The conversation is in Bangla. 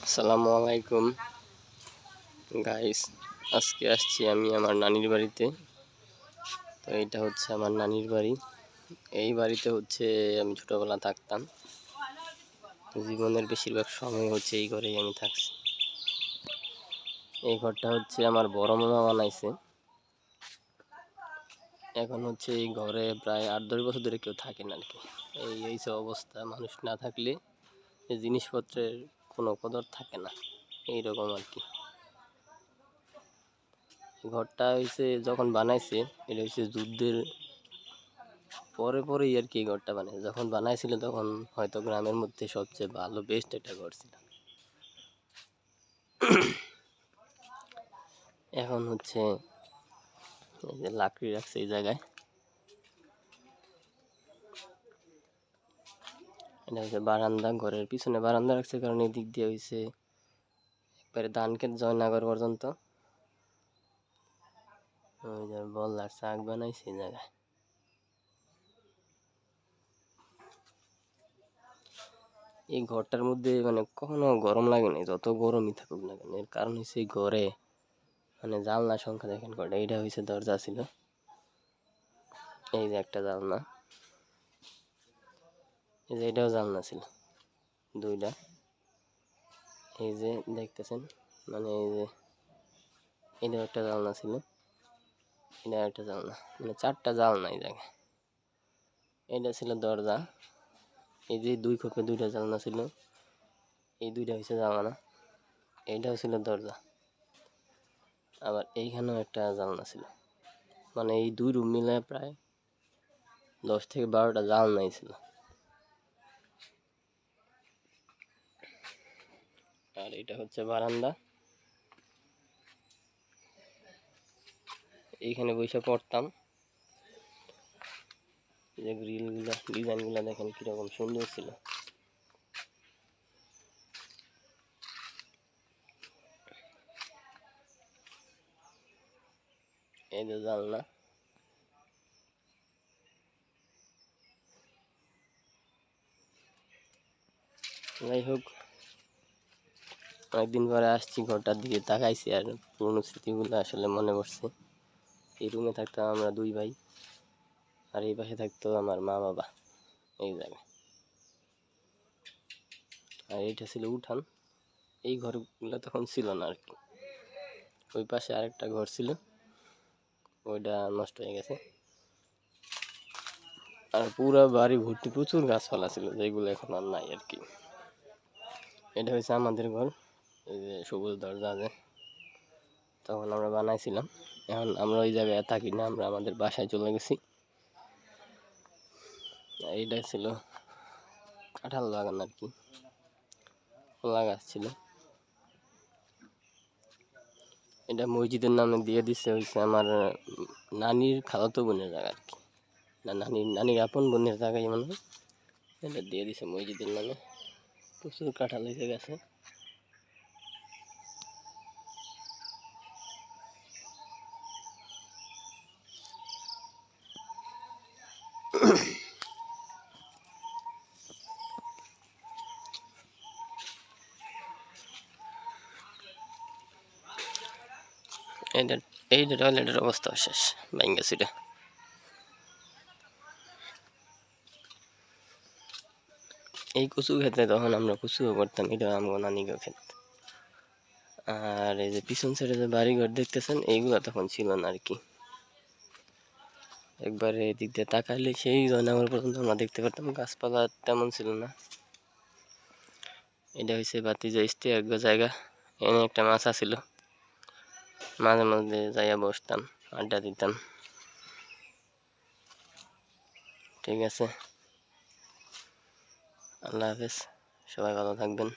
আসসালামু আলাইকুম গাইস, আজকে আসছি আমি আমার নানির বাড়িতে। তো এইটা হচ্ছে আমার নানির বাড়ি। এই বাড়িতে হচ্ছে আমি ছোটবেলা থাকতাম। জীবনের বেশিরভাগ সময় হচ্ছে এই ঘরেই আমি থাকছি। এই ঘরটা হচ্ছে আমার বড় মামা বানাইছে। এখন হচ্ছে এই ঘরে প্রায় 8-10 বছর ধরে কেউ থাকে না আর কি। এই সব অবস্থা, মানুষ না থাকলে এই জিনিসপত্রের কোনো কদর থাকে না, এইরকম আর কি। ঘরটা হয়েছে যখন বানাইছে, এটা হচ্ছে যুদ্ধের পরেই আর কি এই ঘরটা বানাইছে। যখন বানাইছিল তখন হয়তো গ্রামের মধ্যে সবচেয়ে ভালো বেস্ট একটা ঘর ছিল। এখন হচ্ছে এই যে লাকড়ি রাখছে এই জায়গায়। এটা হচ্ছে বারান্দা, ঘরের পিছনে বারান্দা রাখছে কারণ এই দিক দিয়ে হয়েছে একবারে ধান ক্ষেত জয়নগর পর্যন্ত। ওই যে বল্লার শাক বানাইছে এই জায়গায়। এই ঘরটার মধ্যে মানে কখনো গরম লাগে না, যত গরমই থাকুক না কেন। এর কারণ হচ্ছে এই ঘরে মানে জানলা সংখ্যা দেখেন কয়টা। এইটা হচ্ছে দরজা ছিল, এই যে একটা জানলা, এই যে এটাও জানলা ছিল দুইটা। এই যে দেখতেছেন, মানে এই যে এটাও একটা জানলা ছিল, এটা একটা জানলা, মানে 4টা জানলা এই জায়গায়। এটা ছিল দরজা। এই যে 2 খোপে 2টা জানলা ছিল, এই 2টা হচ্ছে জানলা। এইটাও ছিল দরজা, আবার এইখানেও একটা জানলা ছিল। মানে এই 2 রুম মিলে প্রায় 10 থেকে 12টা জানলাই ছিল। আর এটা হচ্ছে বারান্দা। এইখানে বসে পড়তাম। এই যে গ্রিলগুলা, ডিজাইনগুলা দেখেন কিরকম সুন্দর ছিল। এই যে জানলা। যাই হোক, অনেকদিন পরে আসছি, ঘরটার দিকে তাকাইছি আর পুরনো স্মৃতিগুলো আসলে মনে পড়ছে। এই রুমে থাকতাম আমরা 2 ভাই, আর এই পাশে থাকতো আমার মা বাবা এই জায়গায়। আর এইটা ছিল উঠান। এই ঘরগুলো তখন ছিল না আর কি। ওই পাশে আরেকটা ঘর ছিল, ওইটা নষ্ট হয়ে গেছে। আর পুরা বাড়ি ভর্তি প্রচুর গাছপালা ছিল, যেগুলো এখন আর নাই আর কি। এটা হচ্ছে আমাদের ঘর। এই যে সবুজ দরজা আছে, তখন আমরা বানাইছিলাম। এখন আমরা ওই জায়গায় থাকি না, আমরা আমাদের বাসায় চলে গেছি। এইটা ছিল কাঁঠাল বাগান আর কি, কলা গাছ ছিল। এটা মসজিদের নামে দিয়ে দিচ্ছে হচ্ছে আমার নানির খালাতো বোনের জায়গা আর কি, না নানির আপন বোনের জায়গায় মানে এটা দিয়ে দিছে মসজিদের নামে। প্রচুর কাঁঠাল হয়েছে গেছে। এইটা এইটা টয়লেটের অবস্থা শেষ, ভেঙে ছিল। এই কচু খেতে তখন আমরা কচুও করতাম, এটা আমগো নানিকে খেত। আর এই যে পিছন সাইডে যে বাড়িঘর দেখতেছেন, এইগুলো তখন ছিল না আর কি। একবারে এদিক দিয়ে তাকাইলে সেই জয়নগর পর্যন্ত আমরা দেখতে পারতাম, গাছপালা তেমন ছিল না। এটা হচ্ছে বাতিজা স্টে এক জায়গা। এনে একটা মাছা ছিল, মাঝে মাঝে যাইয়া বসতাম, আড্ডা দিতাম। ঠিক আছে, আল্লাহ হাফেজ, সবাই ভালো থাকবেন।